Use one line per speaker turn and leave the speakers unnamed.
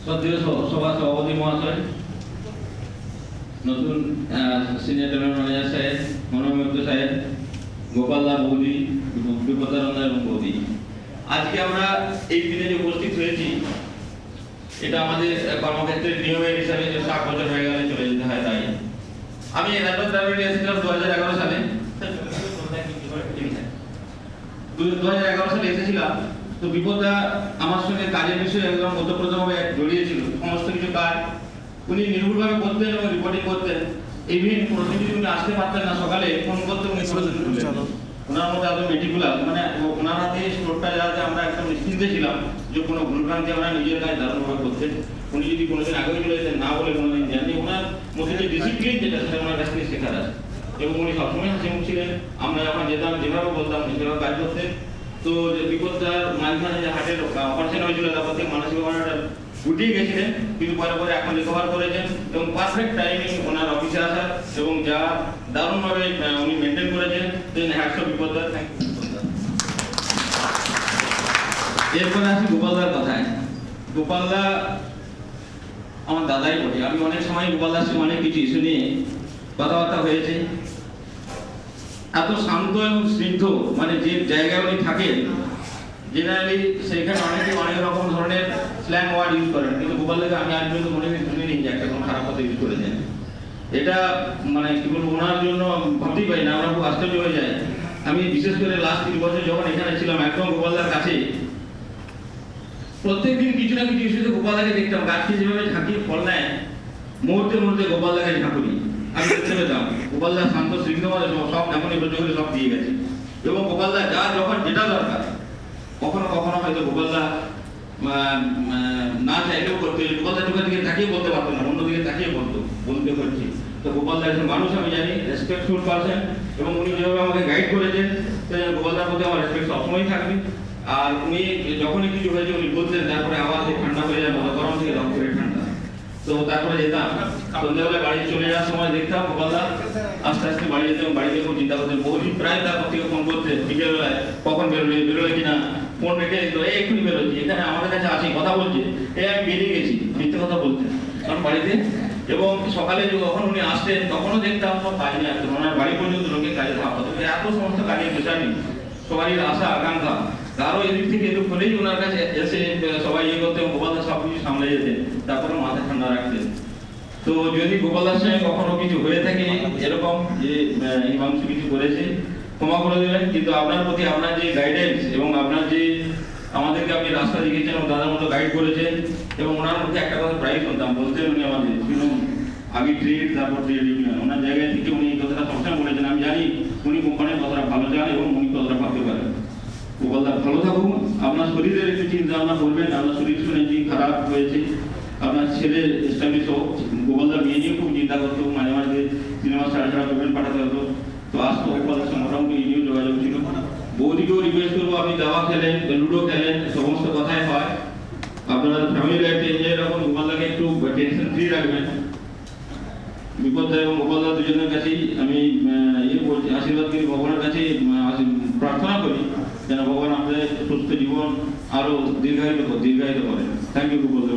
শ্রদ্ধেয় সভা সভাপতি মহাশয়, নতুন সিনিয়র জেনারেল ম্যানেজার সাহেব, মনোমুগ্ধ সাহেব, গোপালদা বৌদি, বিপদানন্দ এবং বৌদি, আজকে আমরা এই দিনে যে উপস্থিত হয়েছি এটা আমাদের কর্মক্ষেত্রের নিয়মের হিসাবে যে 60 বছর হয়ে গেলে চলে যেতে হয়। তাই আমি র্যান্ডম ট্রাভেলে এসেছিলাম 2011 সালে। 2011 সালে এসেছিলাম। তো বিপদা আমার সঙ্গে কাজের বিষয়ে একদম ওতপ্রোতভাবে জড়িয়েছিল। সমস্ত কিছু কাজ উনি নির্ভুলভাবে করতেন এবং রিপোর্টিং করতেন। ইভিন প্রতিদিন যদি উনি আসতে পারতেন না, সকালে ফোন করতে উনি ওনার মধ্যে এত মেটিকুলাস, মানে ওনার হাতে স্টোরটা যাতে আমরা একদম নিশ্চিন্তে ছিলাম যে কোনো ভুলভ্রান্তি আমরা নিজের কাজ দারুণভাবে করতেন। উনি যদি কোনোদিন আগেও চলে যেতেন, না বলে কোনোদিন জানি ওনার মধ্যে যে ডিসিপ্লিন যেটা সেটা ওনার কাছ থেকে শেখার আছে। এবং উনি সবসময় হাসি মুখ ছিলেন। আমরা যখন যেতাম যেভাবে বলতাম সেভাবে কাজ করতেন। তো যে বিপদার মাঝখানে যে হার্টের অপারেশন হয়েছিল তারপর থেকে মানসিক অবস্থাটা গুটিয়ে গেছিলেন, কিন্তু পরে পরে এখন রিকভার করেছেন এবং পারফেক্ট টাইমিং ওনার অফিসে আসার এবং যা দারুণভাবে উনি মেনটেন করেছেন। হ্যাটস অফ বিপদা, থ্যাংক ইউ। এরপরে আসি গোপালদার কথায়। গোপালদা আমার দাদাই বটে। আমি অনেক সময় গোপালদার সঙ্গে অনেক কিছু ইস্যু নিয়ে কথাবার্তা হয়েছে। এত শান্ত এবং স্নিগ্ধ, মানে যে জায়গায় উনি থাকেন জেনারেলি সেখানে অনেকে অনেক রকম ধরনের স্ল্যাং ওয়ার্ড ইউজ করেন, কিন্তু গোপালদাকে আমি আজ পর্যন্ত মনে শুনিনি যে একটা কোনো খারাপ কথা ইউজ করেছেন। এটা মানে কি বলবো, ওনার জন্য ভাবতেই পারি না, আমরা খুব আশ্চর্য হয়ে যাই। আমি বিশেষ করে লাস্ট 3 বছর যখন এখানে ছিলাম একদম গোপালদার কাছে, প্রত্যেকদিন কিছু না কিছু ইস্যুতে গোপালদাকে দেখতাম। গাছকে যেভাবে ঝাঁকিয়ে ফল নেয়, মুহূর্তে মুহূর্তে গোপালদাকে ঝাঁকুনি আমি দেখতে পেতাম। গোপালদা শান্ত স্নিগ্ধ, সব এমনই সহ্য করে সব দিয়ে গেছে। এবং গোপালদা যা যখন যেটা দরকার, কখনো কখনো হয়তো গোপালদা না চাইলেও করতে, গোপালদা চোখের দিকে তাকিয়ে বলতে পারতো না, অন্যদিকে তাকিয়ে বলতে করছি। তো গোপালদা একজন মানুষ, আমি জানি রেসপেক্টফুল পারসন, এবং উনি যেভাবে আমাকে গাইড করেছেন গোপালদার প্রতি আমার রেসপেক্ট সবসময় থাকবে। আর উনি যখনই কিছু হয়েছে উনি বলতেন, তারপরে আবার ঠান্ডা হয়ে যায়, গরম থেকে রং করে ঠান্ডা। তো তারপরে যেতাম, সন্ধ্যাবেলা বাড়ি চলে যাওয়ার সময় দেখতাম গোপালদা আস্তে আস্তে বাড়ি যেতাম। বাড়িতে খুব চিন্তা করতেন। বহুদিন প্রায় তারপর থেকে ফোন করতেন বিকেলবেলায়, কখন বেরোলে কিনা, ফোন রেখে দিত, এক্ষুনি বেরোচ্ছি, এখানে আমাদের কাছে আসি, কথা বলছে, আমি বেরিয়ে গেছি, মিথ্যে কথা বলতেন কারণ বাড়িতে। এবং সকালে যখন উনি আসতেন তখনও দেখতাম সব কাজ নিয়ে আসতেন। ওনার বাড়ি পর্যন্ত লোকে কাজে থাকা হতো। এত সমস্ত কাজের পেশা নেই, সবারই আশা আকাঙ্ক্ষা, কারো এদিক থেকে এদিক হলেই ওনার কাছে এসে সবাই ইয়ে করতেন, গোপালদা সব কিছু সামলে যেতেন, তারপরে মাথা ঠান্ডা রাখতেন। তো যদি গোপালদার সঙ্গে কখনো কিছু হয়ে থাকে এরকম যে হিমাংশু কিছু করেছে, ক্ষমা করে দেবেন। কিন্তু আপনার প্রতি আপনার যে গাইডেন্স এবং আপনার যে আমাদেরকে আপনি রাস্তা দেখিয়েছেন এবং দাদার মতো গাইড করেছেন, এবং ওনার মধ্যে একটা কথা প্রায় শুনতাম, বলতেন উনি আমাদের আগে ট্রেড তারপর ট্রেড ইউনিয়ন, ওনার জায়গায় থেকে উনি এই কথাটা সবসময় বলেছেন। আমি জানি উনি কোম্পানির কথাটা ভালো জানেন এবং উনি কথাটা ভাবতে পারেন। গোপালদা ভালো থাকুন, আপনার শরীরের একটু চিন্তা ভাবনা করবেন। আপনার শরীর শুনেছি খারাপ হয়েছে, আপনার ছেলে এস্টাবলিশ হোক। গোপালদার মেয়ে নিয়ে খুব চিন্তা করতো, মাঝে মাঝে সিনেমা ছাড়া ছাড়া পেমেন্ট পাঠাতে হতো। তো আসতো গোপালদার সঙ্গে মোটামুটি এই নিয়েও যোগাযোগ ছিল। বৌদিকেও রিকোয়েস্ট করবো, আপনি দাবা খেলেন, লুডো খেলেন, সমস্ত কথাই হয়। আপনারা ফ্যামিলি লাইফে এনজয় রাখুন, গোপালদাকে একটু টেনশন ফ্রি রাখবেন। বিপদা এবং গোপালদা দুজনের কাছেই আমি বলছি, আশীর্বাদ করি, ভগবানের কাছে প্রার্থনা করি যেন ভগবান আমাদের সুস্থ জীবন আরো দীর্ঘায়িত করেন। থ্যাংক ইউ গোপালদা।